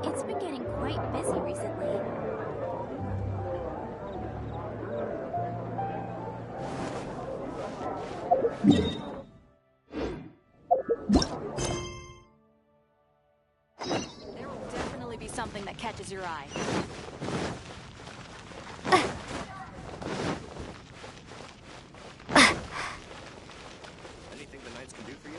It's been getting quite busy recently. There will definitely be something that catches your eye. Anything the Knights can do for you?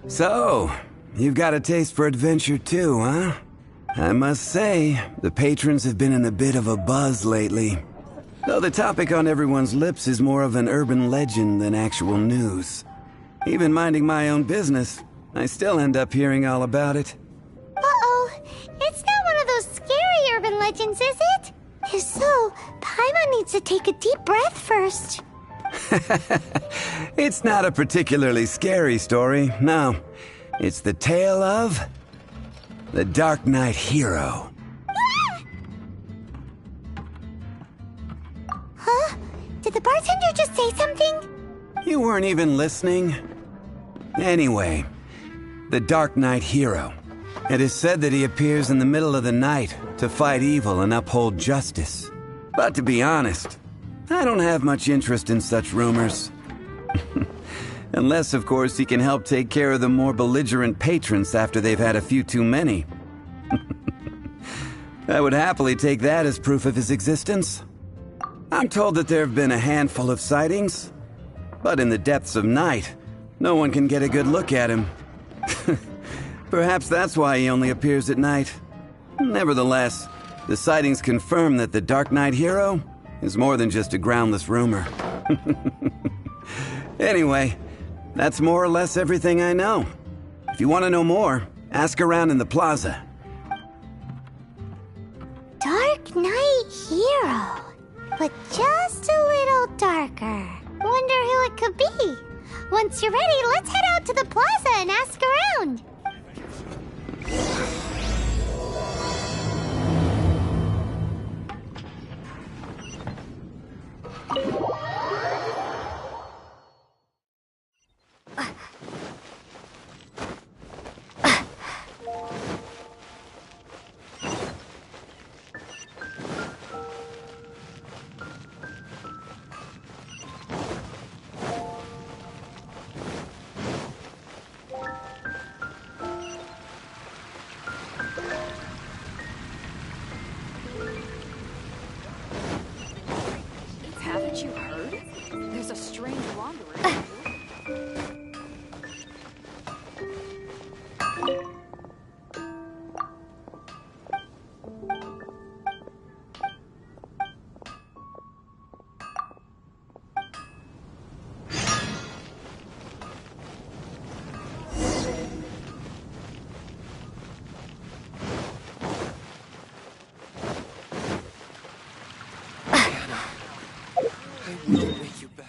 So, you've got a taste for adventure too, huh? I must say, the patrons have been in a bit of a buzz lately. Though the topic on everyone's lips is more of an urban legend than actual news. Even minding my own business, I still end up hearing all about it. Uh-oh. It's not one of those scary urban legends, is it? If so, Paimon needs to take a deep breath first. It's not a particularly scary story, no. It's the tale of the Dark Knight Hero. Huh? Did the bartender just say something? You weren't even listening? Anyway, the Dark Knight Hero. It is said that he appears in the middle of the night to fight evil and uphold justice. But to be honest, I don't have much interest in such rumors. Unless, of course, he can help take care of the more belligerent patrons after they've had a few too many. I would happily take that as proof of his existence. I'm told that there have been a handful of sightings, but in the depths of night, no one can get a good look at him. Perhaps that's why he only appears at night. Nevertheless, the sightings confirm that the Dark Knight Hero is more than just a groundless rumor. Anyway, that's more or less everything I know. If you want to know more, ask around in the plaza. Dark Knight Hero. But just a little darker. Wonder who it could be. Once you're ready, let's head out to the plaza and ask around. Haven't you heard? There's a strange wanderer. Make you better.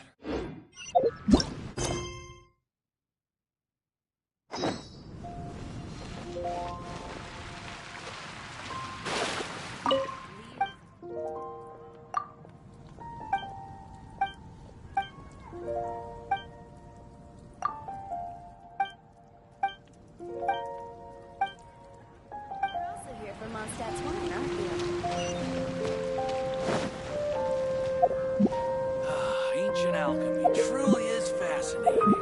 You're also here for Mondstadt's wine, aren't you? Ancient alchemy truly is fascinating.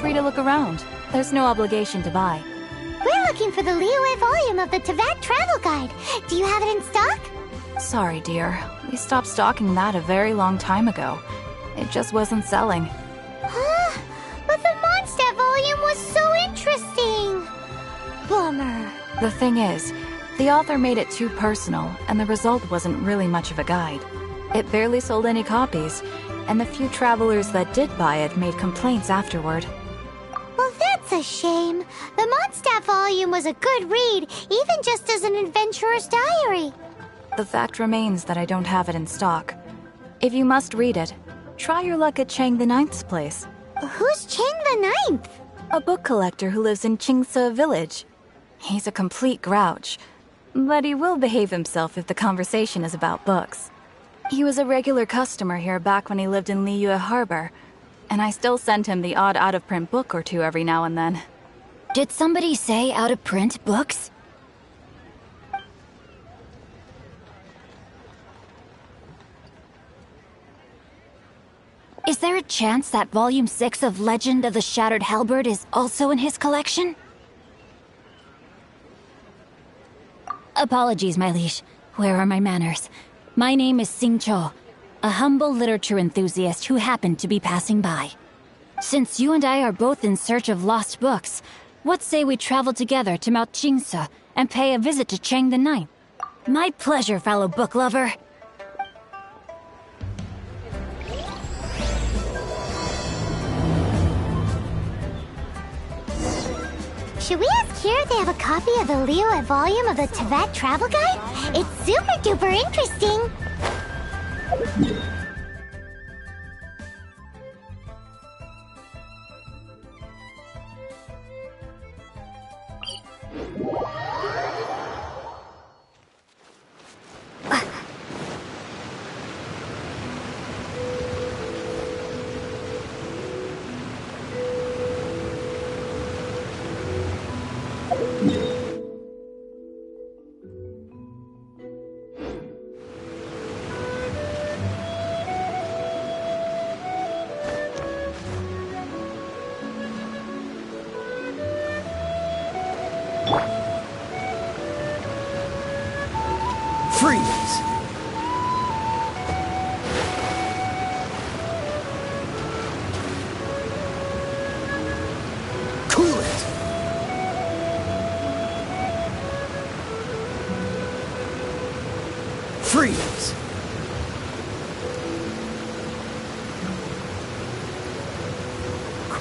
free to look around. There's no obligation to buy. We're looking for the Liyue volume of the Teyvat travel guide. Do you have it in stock? Sorry, dear. We stopped stocking that a very long time ago. It just wasn't selling. Huh? But the Mondstadt volume was so interesting. Bummer. The thing is, the author made it too personal, and the result wasn't really much of a guide. It barely sold any copies, and the few travelers that did buy it made complaints afterward. Well, that's a shame. The Mondstadt volume was a good read, even just as an adventurer's diary. The fact remains that I don't have it in stock. If you must read it, try your luck at Chang the Ninth's place. Who's Chang the Ninth? A book collector who lives in Qingce village. He's a complete grouch, but he will behave himself if the conversation is about books. He was a regular customer here back when he lived in Liyue Harbor, and I still send him the odd out-of-print book or two every now and then. Did somebody say out-of-print books? Is there a chance that Volume 6 of Legend of the Shattered Halberd is also in his collection? Apologies, my liege. Where are my manners? My name is Sing Cho, a humble literature enthusiast who happened to be passing by. Since you and I are both in search of lost books, what say we travel together to Mount Qingce and pay a visit to Chang the Ninth? My pleasure, fellow book lover. Should we ask here if they have a copy of the Liyue volume of the Teyvat travel guide? It's super duper interesting. Freeze! Cool it! Freeze!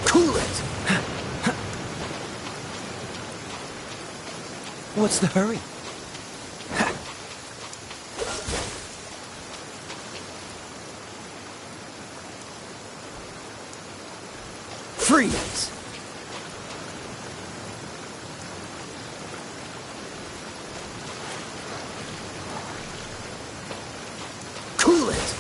Cool it! What's the hurry? Freeze! Cool it!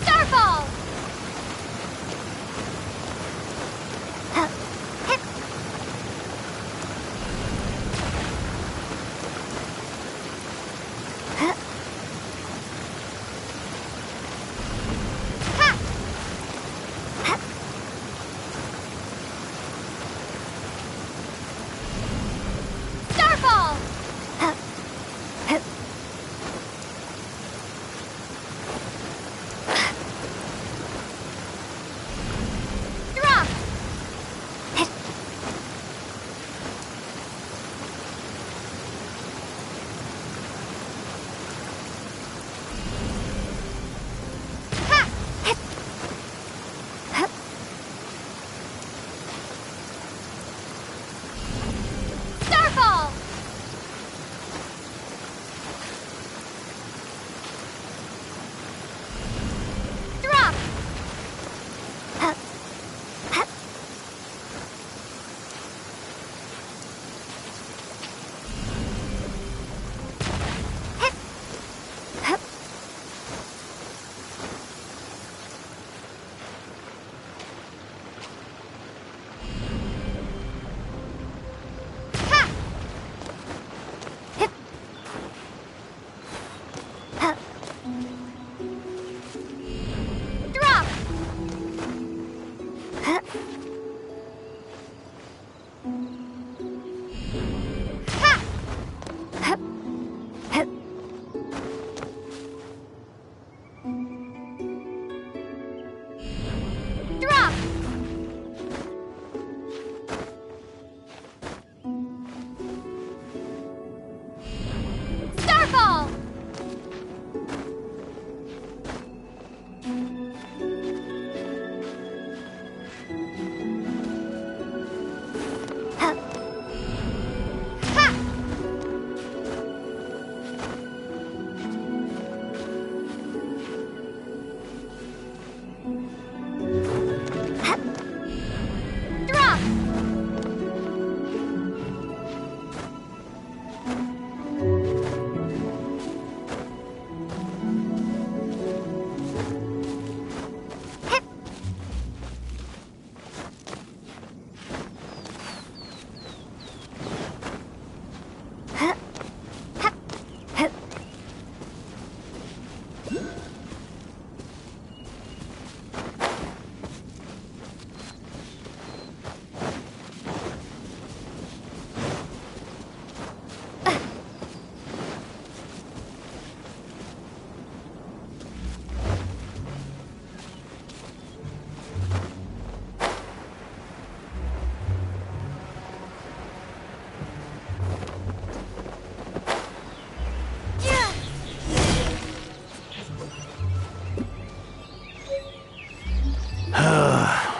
Starfall! Starfall!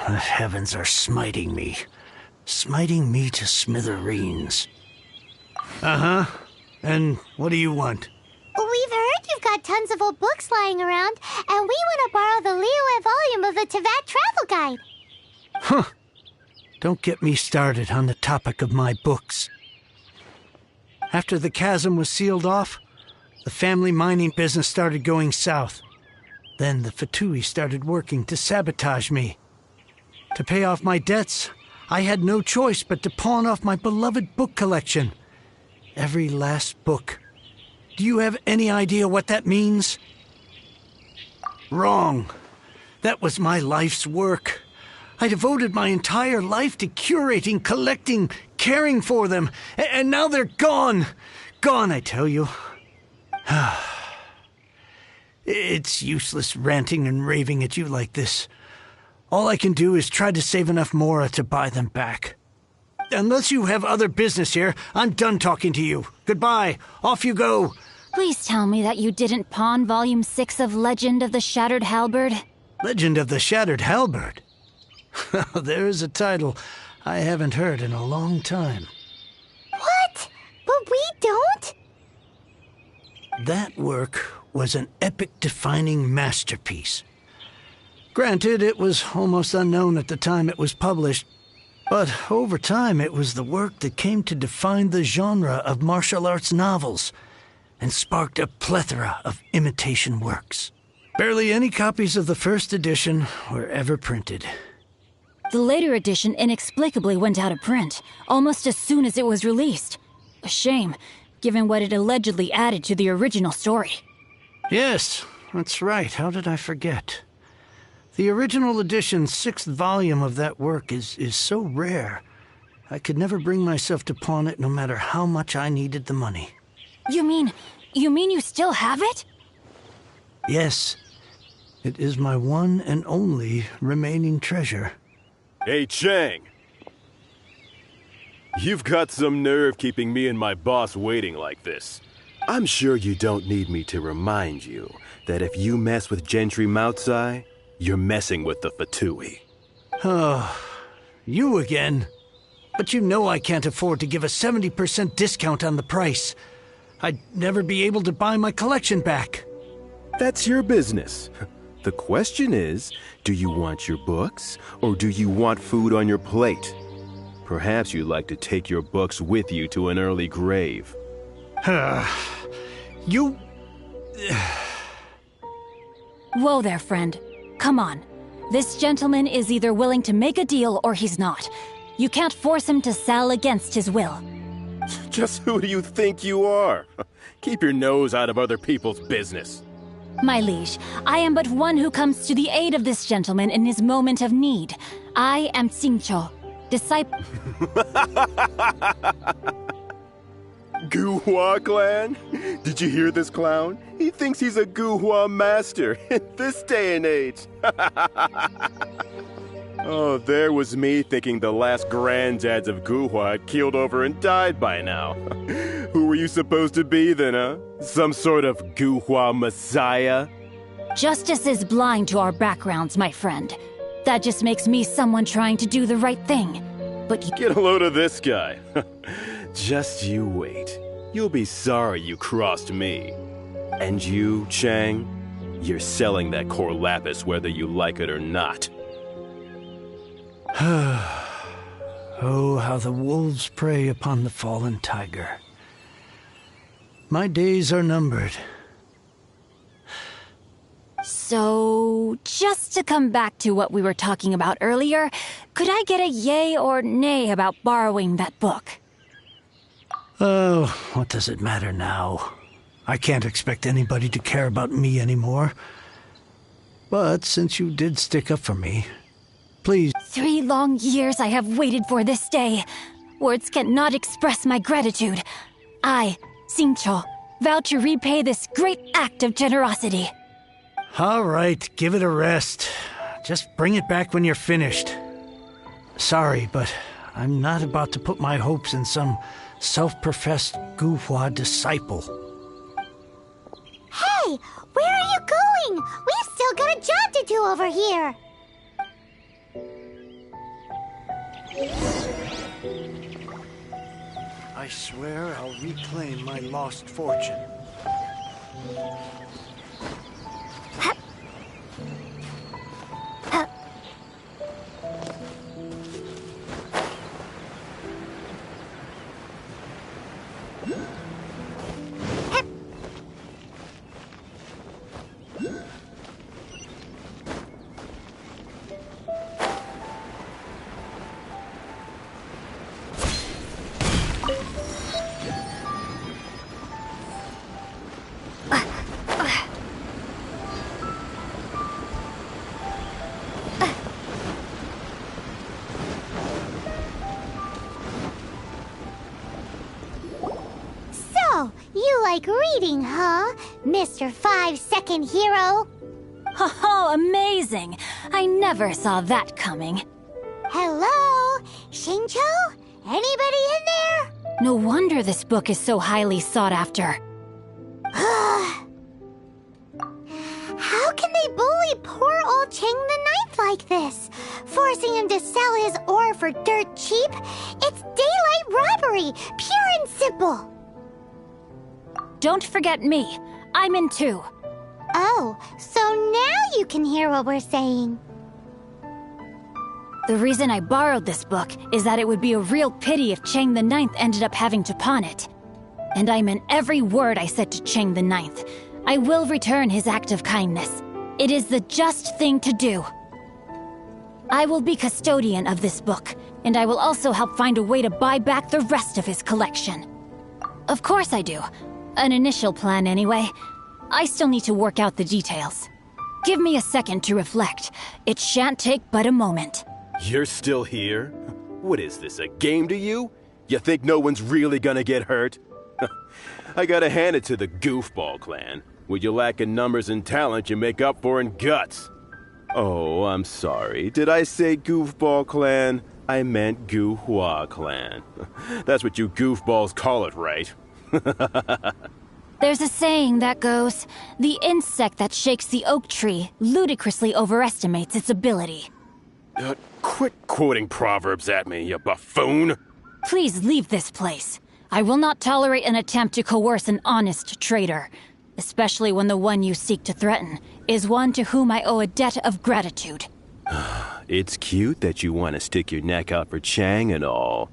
The heavens are smiting me to smithereens. Uh-huh. And what do you want? We've heard you've got tons of old books lying around, and we want to borrow the Liyue volume of the Teyvat Travel Guide. Huh. Don't get me started on the topic of my books. After the chasm was sealed off, the family mining business started going south. Then the Fatui started working to sabotage me. To pay off my debts, I had no choice but to pawn off my beloved book collection. Every last book. Do you have any idea what that means? Wrong. That was my life's work. I devoted my entire life to curating, collecting, caring for them, and now they're gone. Gone, I tell you. It's useless ranting and raving at you like this. All I can do is try to save enough Mora to buy them back. Unless you have other business here, I'm done talking to you. Goodbye. Off you go. Please tell me that you didn't pawn Volume 6 of Legend of the Shattered Halberd. Legend of the Shattered Halberd? There's a title I haven't heard in a long time. What? But we don't? That work was an epic-defining masterpiece. Granted, it was almost unknown at the time it was published, but over time it was the work that came to define the genre of martial arts novels and sparked a plethora of imitation works. Barely any copies of the first edition were ever printed. The later edition inexplicably went out of print, almost as soon as it was released. A shame, given what it allegedly added to the original story. Yes, that's right. How did I forget? The original edition's 6th volume of that work is so rare, I could never bring myself to pawn it no matter how much I needed the money. You mean you still have it? Yes. It is my one and only remaining treasure. Hey, Chang! You've got some nerve keeping me and my boss waiting like this. I'm sure you don't need me to remind you that if you mess with Gentry Moutsai, you're messing with the Fatui. Oh, you again. But you know I can't afford to give a 70% discount on the price. I'd never be able to buy my collection back. That's your business. The question is, do you want your books, or do you want food on your plate? Perhaps you'd like to take your books with you to an early grave. You... Whoa there, friend. Come on. This gentleman is either willing to make a deal or he's not. You can't force him to sell against his will. Just who do you think you are? Keep your nose out of other people's business. My liege, I am but one who comes to the aid of this gentleman in his moment of need. I am Xingqiu, disciple... Guhua clan? Did you hear this clown? He thinks he's a Guhua master in this day and age. Oh, there was me thinking the last granddads of Guhua had keeled over and died by now. Who were you supposed to be then, huh? Some sort of Guhua messiah? Justice is blind to our backgrounds, my friend. That just makes me someone trying to do the right thing. But Get a load of this guy. Just you wait. You'll be sorry you crossed me. And you, Chang, you're selling that core lapis whether you like it or not. Oh, how the wolves prey upon the fallen tiger. My days are numbered. So, just to come back to what we were talking about earlier, could I get a yay or nay about borrowing that book? Oh, what does it matter now? I can't expect anybody to care about me anymore. But since you did stick up for me, please... 3 long years I have waited for this day. Words cannot express my gratitude. I, Xingqiu, vow to repay this great act of generosity. All right, give it a rest. Just bring it back when you're finished. Sorry, but I'm not about to put my hopes in some self-professed Guhua disciple. Hey, where are you going? We've still got a job to do over here. I swear I'll reclaim my lost fortune. So, you like reading, huh, Mr. 5-second hero? Oh, amazing! I never saw that coming. Hello? Xingqiu? Anybody in there? No wonder this book is so highly sought after. How can they bully poor old Chang the Ninth like this? Forcing him to sell his ore for dirt cheap? It's daylight robbery, pure and simple. Don't forget me. I'm in too. Oh, so now you can hear what we're saying. The reason I borrowed this book is that it would be a real pity if Chang the Ninth ended up having to pawn it. And I meant every word I said to Chang the Ninth. I will return his act of kindness. It is the just thing to do. I will be custodian of this book, and I will also help find a way to buy back the rest of his collection. Of course I do. An initial plan, anyway. I still need to work out the details. Give me a second to reflect. It shan't take but a moment. You're still here? What is this, a game to you? You think no one's really gonna get hurt? I gotta hand it to the Goofball clan. What you lack in numbers and talent, you make up for in guts. Oh, I'm sorry. Did I say Goofball clan? I meant Guhua clan. That's what you goofballs call it, right? There's a saying that goes, the insect that shakes the oak tree ludicrously overestimates its ability. Quit quoting proverbs at me, you buffoon! Please leave this place. I will not tolerate an attempt to coerce an honest trader, especially when the one you seek to threaten is one to whom I owe a debt of gratitude. It's cute that you want to stick your neck out for Chang and all.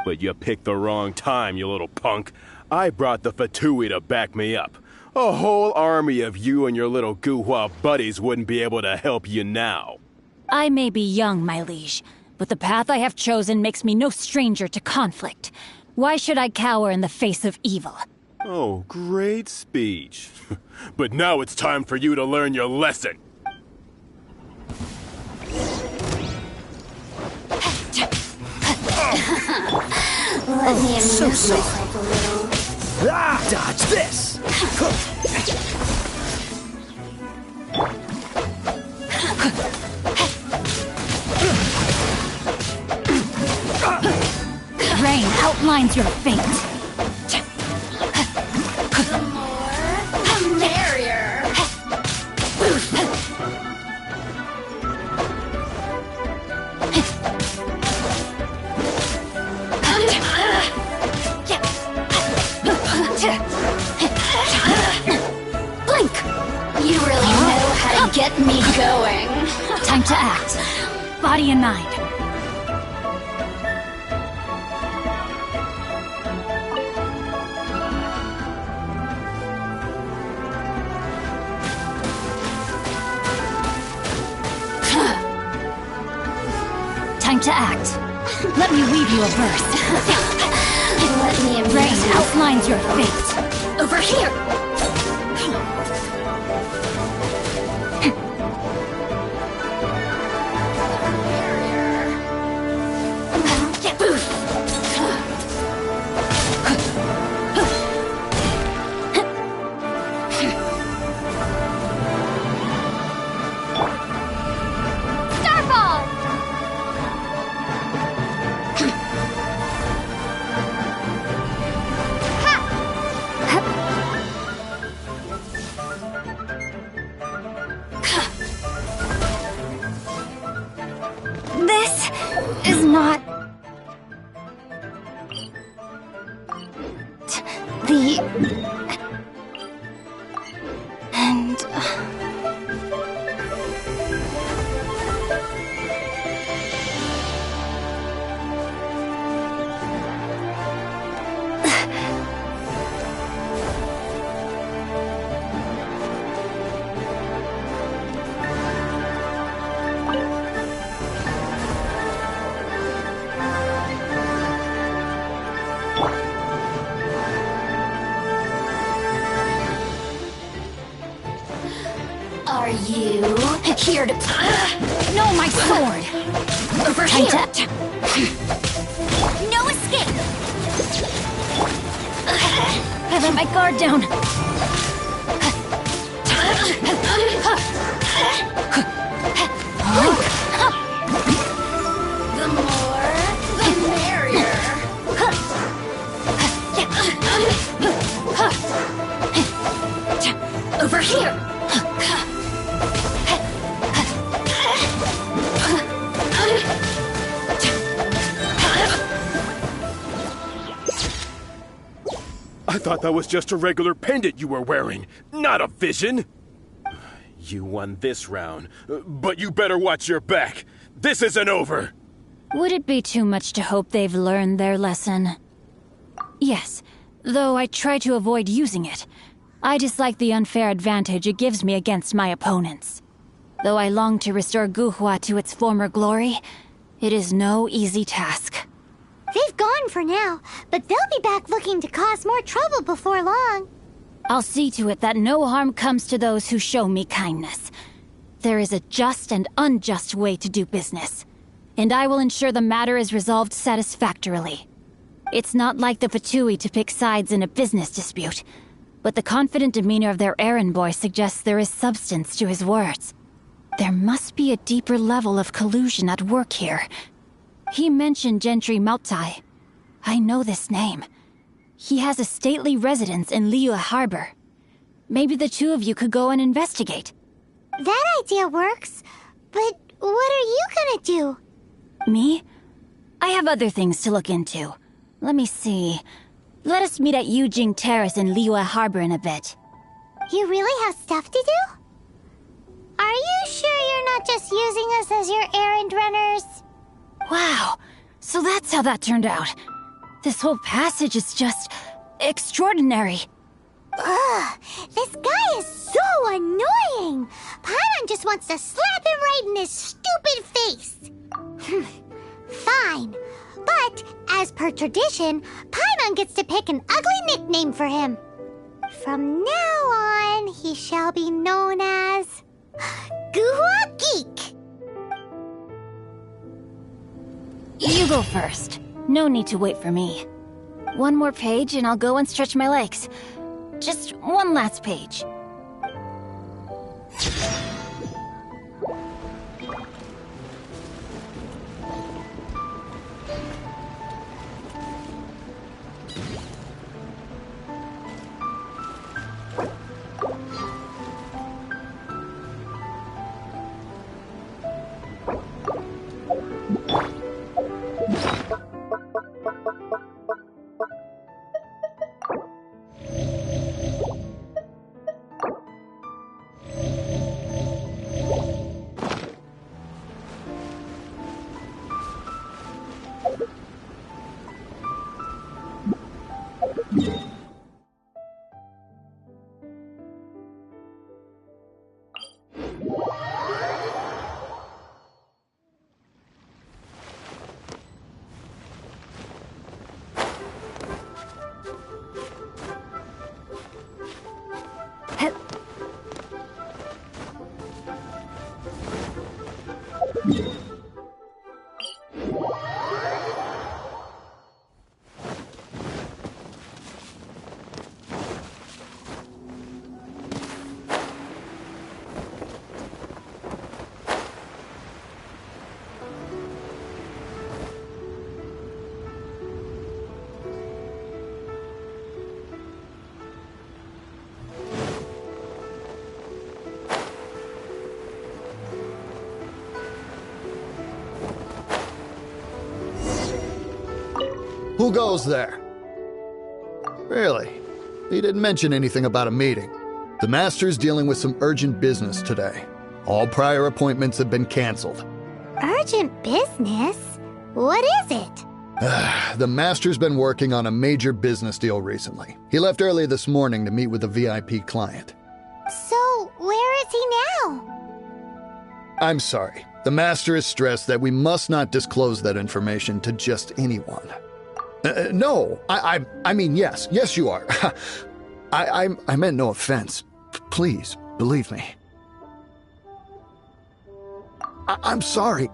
But you picked the wrong time, you little punk. I brought the Fatui to back me up. A whole army of you and your little Guhua buddies wouldn't be able to help you now. I may be young, my liege, but the path I have chosen makes me no stranger to conflict. Why should I cower in the face of evil? Oh, great speech. But now it's time for you to learn your lesson. Let me amuse myself a little. Dodge this! Rain outlines your fate. The more, the merrier. Blink! You really know how to get me going. Time to act. Body and mind. Time to act. Let me weave you a verse. Let me amuse Rain you. outlines your fate. Over here. Starfall! This is not the and Are you here to... no, my sword. Over Time here. to No escape. I let my guard down. The more, the merrier. Over here. I thought that was just a regular pendant you were wearing, not a vision. You won this round, but you better watch your back. This isn't over. Would it be too much to hope they've learned their lesson? Yes, though I try to avoid using it. I dislike the unfair advantage it gives me against my opponents. Though I long to restore Guhua to its former glory, it is no easy task. They've gone for now, but they'll be back looking to cause more trouble before long. I'll see to it that no harm comes to those who show me kindness. There is a just and unjust way to do business, and I will ensure the matter is resolved satisfactorily. It's not like the Fatui to pick sides in a business dispute, but the confident demeanor of their errand boy suggests there is substance to his words. There must be a deeper level of collusion at work here. He mentioned Gentry Mautai. I know this name. He has a stately residence in Liyue Harbor. Maybe the two of you could go and investigate. That idea works, but what are you gonna do? Me? I have other things to look into. Let me see. Let us meet at Yujing Terrace in Liyue Harbor in a bit. You really have stuff to do? Are you sure you're not just using us as your errand runners? Wow, so that's how that turned out. This whole passage is just extraordinary. Ugh, this guy is so annoying! Paimon just wants to slap him right in his stupid face! Fine, but as per tradition, Paimon gets to pick an ugly nickname for him. From now on, he shall be known as... Guhua Geek! You go first. No need to wait for me. One more page and I'll go and stretch my legs. Just one last page. Who goes there? Really? He didn't mention anything about a meeting. The Master's dealing with some urgent business today. All prior appointments have been canceled. Urgent business? What is it? The Master's been working on a major business deal recently. He left early this morning to meet with a VIP client. So, where is he now? I'm sorry. The Master is stressed that we must not disclose that information to just anyone. No, I mean, yes. Yes, you are. I meant no offense. Please, believe me. I'm sorry.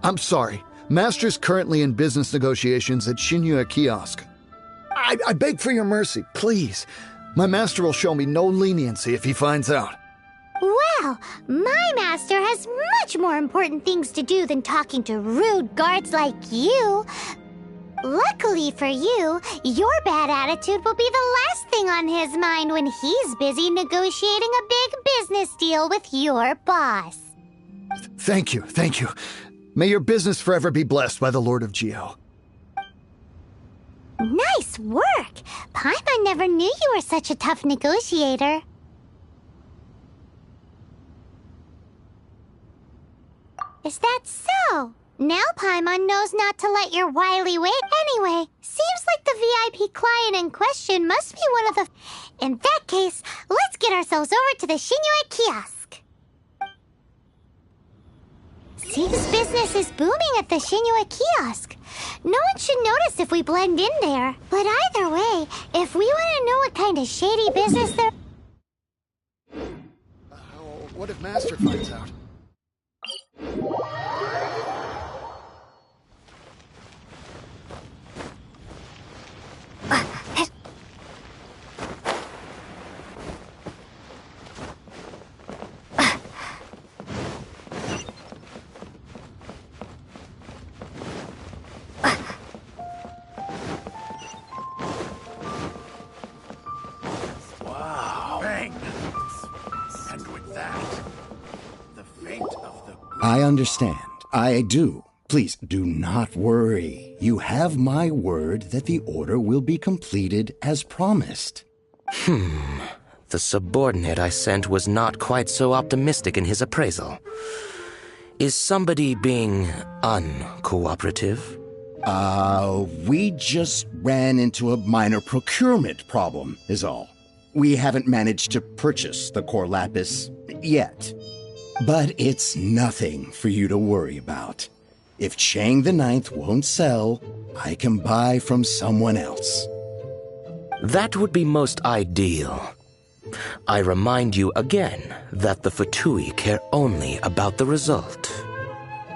Master's currently in business negotiations at Shinya Kiosk. I beg for your mercy, please. My master will show me no leniency if he finds out. Well, my master has much more important things to do than talking to rude guards like you. Luckily for you, your bad attitude will be the last thing on his mind when he's busy negotiating a big business deal with your boss. Thank you. May your business forever be blessed by the Lord of Geo. Nice work! Paimon never knew you were such a tough negotiator. Is that so? Now Paimon knows not to let your wily wit. Anyway, seems like the VIP client in question must be one of the... In that case, let's get ourselves over to the Shinue Kiosk. Seems business is booming at the Shinue Kiosk. No one should notice if we blend in there. But either way, if we want to know what kind of shady business there... What if Master finds out? I understand. I do. Please do not worry. You have my word that the order will be completed as promised. The subordinate I sent was not quite so optimistic in his appraisal. Is somebody being uncooperative? We just ran into a minor procurement problem, is all. We haven't managed to purchase the core lapis yet. But it's nothing for you to worry about. If Chang the Ninth won't sell, I can buy from someone else. That would be most ideal. I remind you again that the Fatui care only about the result.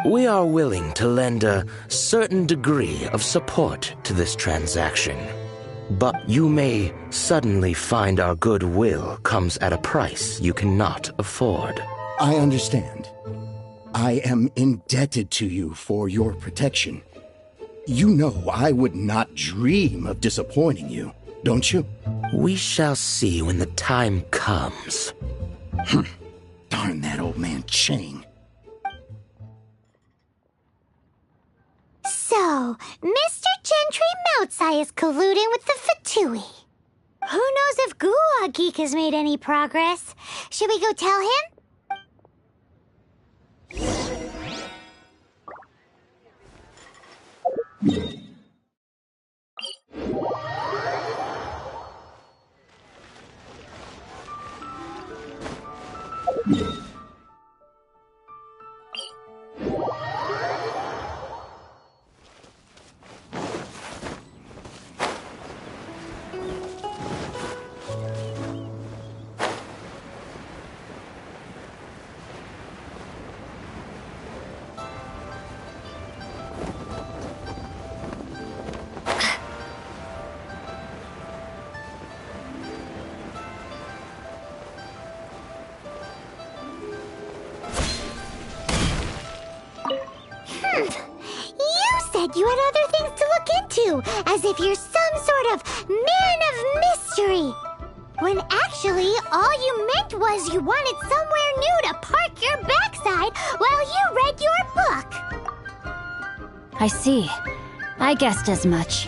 We are willing to lend a certain degree of support to this transaction, but you may suddenly find our goodwill comes at a price you cannot afford. I understand. I am indebted to you for your protection. You know I would not dream of disappointing you, don't you? We shall see when the time comes. Darn that old man Chang. So, Mr. Gentry Moutsai is colluding with the Fatui. Who knows if Guwa Geek has made any progress? Should we go tell him? You had other things to look into, as if you're some sort of man of mystery. When actually, all you meant was you wanted somewhere new to park your backside while you read your book. I see. I guessed as much.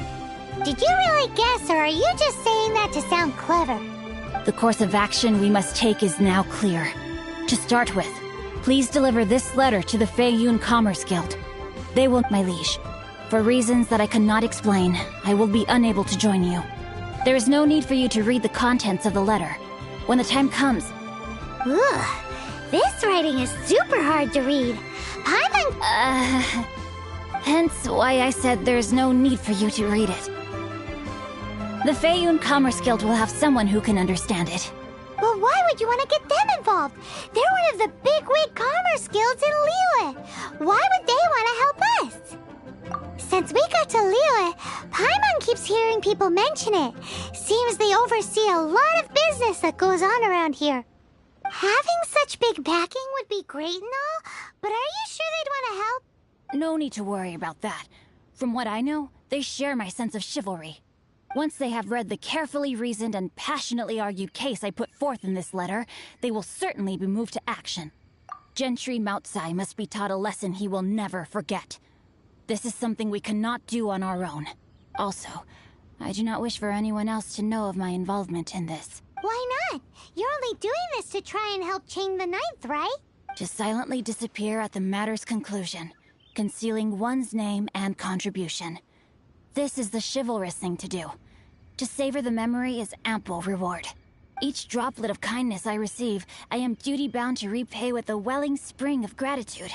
Did you really guess, or are you just saying that to sound clever? The course of action we must take is now clear. To start with, please deliver this letter to the Feiyun Commerce Guild. They will, my liege. For reasons that I cannot explain, I will be unable to join you. There is no need for you to read the contents of the letter. When the time comes... Ugh, this writing is super hard to read. Paimon... Hence why I said there's no need for you to read it. The Feiyun Commerce Guild will have someone who can understand it. But why would you want to get them involved? They're one of the bigwig commerce guilds in Liyue. Why would they want to help us? Since we got to Liyue, Paimon keeps hearing people mention it. Seems they oversee a lot of business that goes on around here. Having such big backing would be great and all, but are you sure they'd want to help? No need to worry about that. From what I know, they share my sense of chivalry. Once they have read the carefully reasoned and passionately argued case I put forth in this letter, they will certainly be moved to action. Gentry Moutsai must be taught a lesson he will never forget. This is something we cannot do on our own. Also, I do not wish for anyone else to know of my involvement in this. Why not? You're only doing this to try and help Chang the Ninth, right? To silently disappear at the matter's conclusion, concealing one's name and contribution. This is the chivalrous thing to do. To savor the memory is ample reward. Each droplet of kindness I receive, I am duty-bound to repay with a welling spring of gratitude.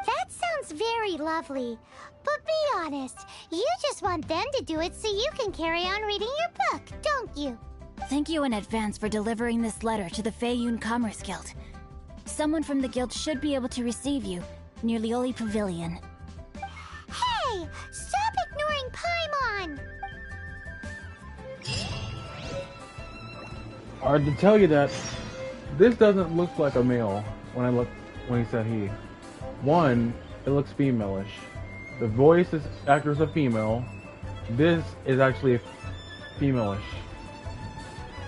That sounds very lovely. But be honest, you just want them to do it so you can carry on reading your book, don't you? Thank you in advance for delivering this letter to the Feiyun Commerce Guild. Someone from the guild should be able to receive you near Lioli Pavilion. Hey! Stop ignoring Paimon! Hard to tell you that this doesn't look like a male when he said he. One, it looks female-ish. The voice is actor's a female. This is actually female-ish.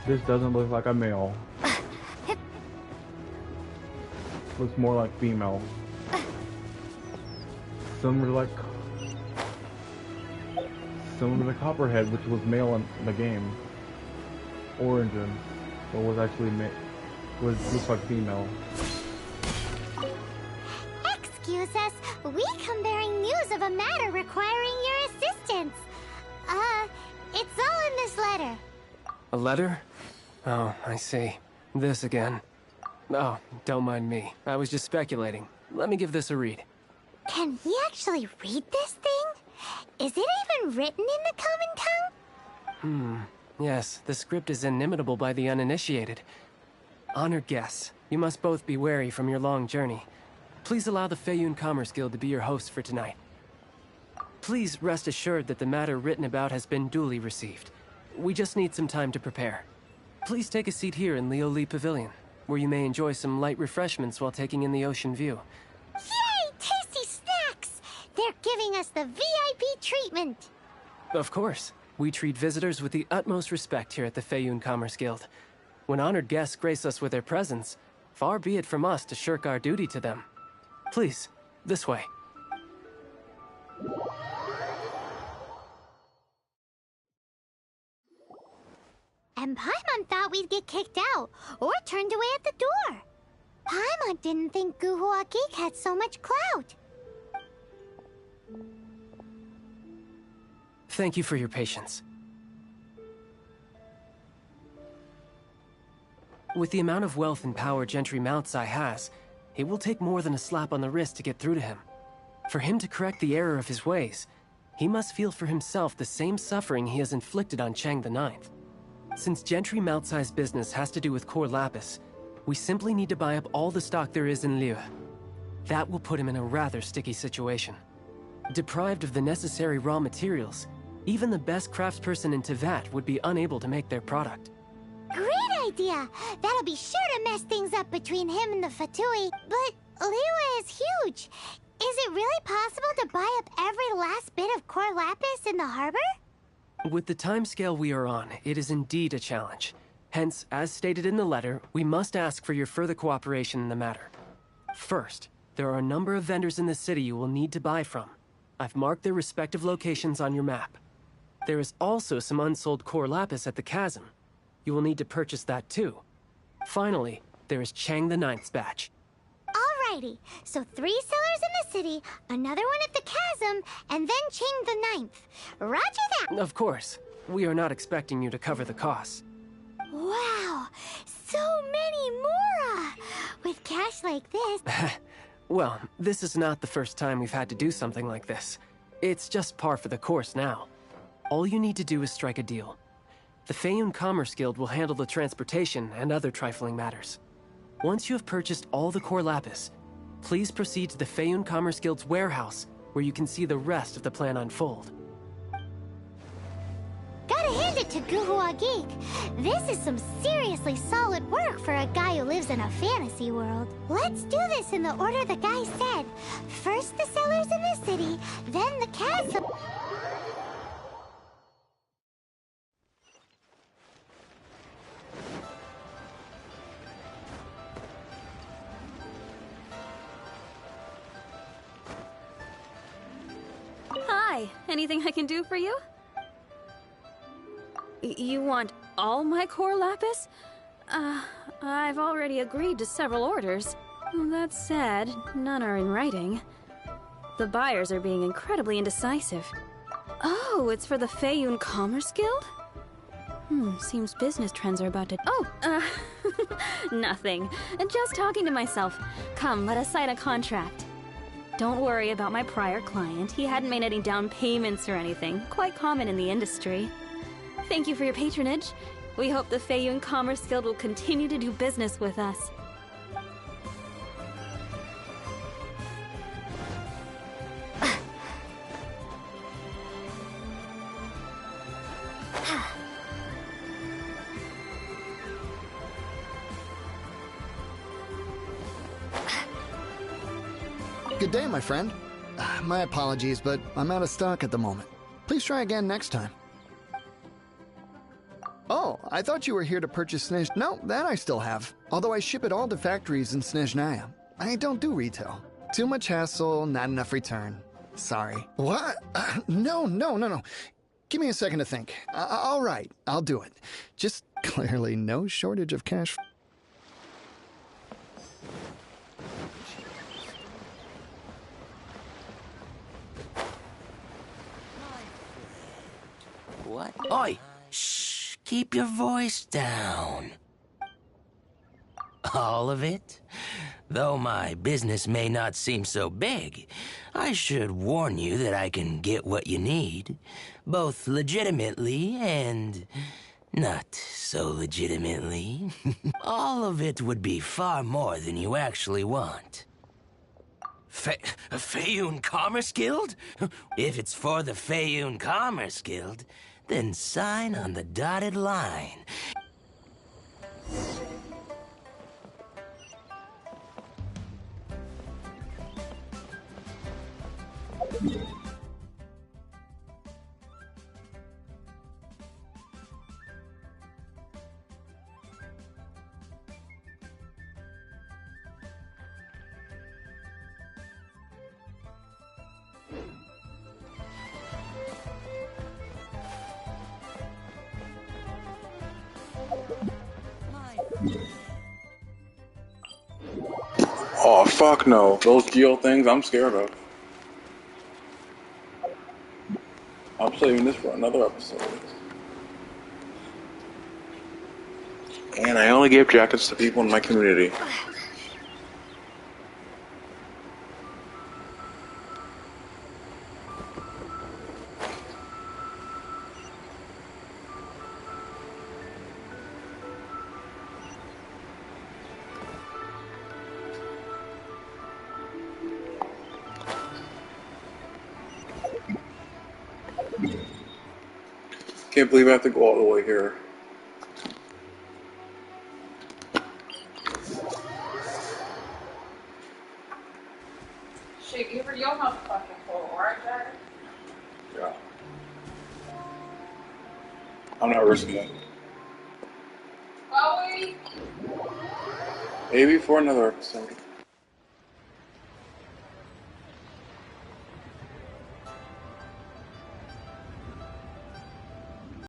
This doesn't look like a male. Looks more like female. Similar to Copperhead, which was male in the game. Origin, but was actually looks like female. Excuse us, we come bearing news of a matter requiring your assistance. It's all in this letter. A letter? Oh, I see. This again. Oh, don't mind me. I was just speculating. Let me give this a read. Can we actually read this thing? Is it even written in the common tongue? Yes, the script is inimitable by the uninitiated. Honored guests, you must both be wary from your long journey. Please allow the Feiyun Commerce Guild to be your host for tonight. Please rest assured that the matter written about has been duly received. We just need some time to prepare. Please take a seat here in Lioli Pavilion, where you may enjoy some light refreshments while taking in the ocean view. Yay! Tasty snacks! They're giving us the VIP treatment! Of course. We treat visitors with the utmost respect here at the Feiyun Commerce Guild. When honored guests grace us with their presence, far be it from us to shirk our duty to them. Please, this way. And Paimon thought we'd get kicked out, or turned away at the door. Paimon didn't think Guhua Geek had so much clout. Thank you for your patience. With the amount of wealth and power Gentry Moutsai has, it will take more than a slap on the wrist to get through to him. For him to correct the error of his ways, he must feel for himself the same suffering he has inflicted on Chang the Ninth. Since Gentry Moutsai's business has to do with core lapis, we simply need to buy up all the stock there is in Liyue. That will put him in a rather sticky situation. Deprived of the necessary raw materials, even the best craftsperson in Teyvat would be unable to make their product. Great idea! That'll be sure to mess things up between him and the Fatui. But Liyue is huge. Is it really possible to buy up every last bit of core lapis in the harbor? With the timescale we are on, it is indeed a challenge. Hence, as stated in the letter, we must ask for your further cooperation in the matter. First, there are a number of vendors in the city you will need to buy from. I've marked their respective locations on your map. There is also some unsold core lapis at the chasm. You will need to purchase that too. Finally, there is Chang the Ninth's batch. Alrighty, so 3 sellers in the city, another one at the chasm, and then Chang the Ninth. Roger that! Of course. We are not expecting you to cover the costs. Wow, so many more! With cash like this... Well, this is not the first time we've had to do something like this. It's just par for the course now. All you need to do is strike a deal. The Feiyun Commerce Guild will handle the transportation and other trifling matters. Once you have purchased all the core lapis, please proceed to the Feiyun Commerce Guild's warehouse, where you can see the rest of the plan unfold. Gotta hand it to Guhua Geek. This is some seriously solid work for a guy who lives in a fantasy world. Let's do this in the order the guy said. First the sellers in the city, then the chasm... Hi, anything I can do for you? You want all my core lapis? I've already agreed to several orders. That said, none are in writing. The buyers are being incredibly indecisive. Oh, it's for the Feiyun Commerce Guild? Seems business trends are about to... Oh, nothing. Just talking to myself. Come, let us sign a contract. Don't worry about my prior client. He hadn't made any down payments or anything. Quite common in the industry. Thank you for your patronage. We hope the Feiyun Commerce Guild will continue to do business with us. Good day, my friend. My apologies, but I'm out of stock at the moment. Please try again next time. Oh, I thought you were here to purchase Snezh... No, that I still have. Although I ship it all to factories in Snezhnaya. I don't do retail. Too much hassle, not enough return. Sorry. What? No. Give me a second to think. All right, I'll do it. Just clearly no shortage of cash. What? Oi! Shh! Keep your voice down. All of it? Though my business may not seem so big, I should warn you that I can get what you need, both legitimately and not so legitimately. All of it would be far more than you actually want. Feiyun Commerce Guild? If it's for the Feiyun Commerce Guild, then sign on the dotted line. Oh, fuck no. Those geo things I'm scared of. I'm saving this for another episode. And I only give jackets to people in my community. Can't believe I have to go all the way here. Shit, give her your motherfucking phone, right, Jack? Yeah. I'm not risking it. Chloe? Maybe for another episode.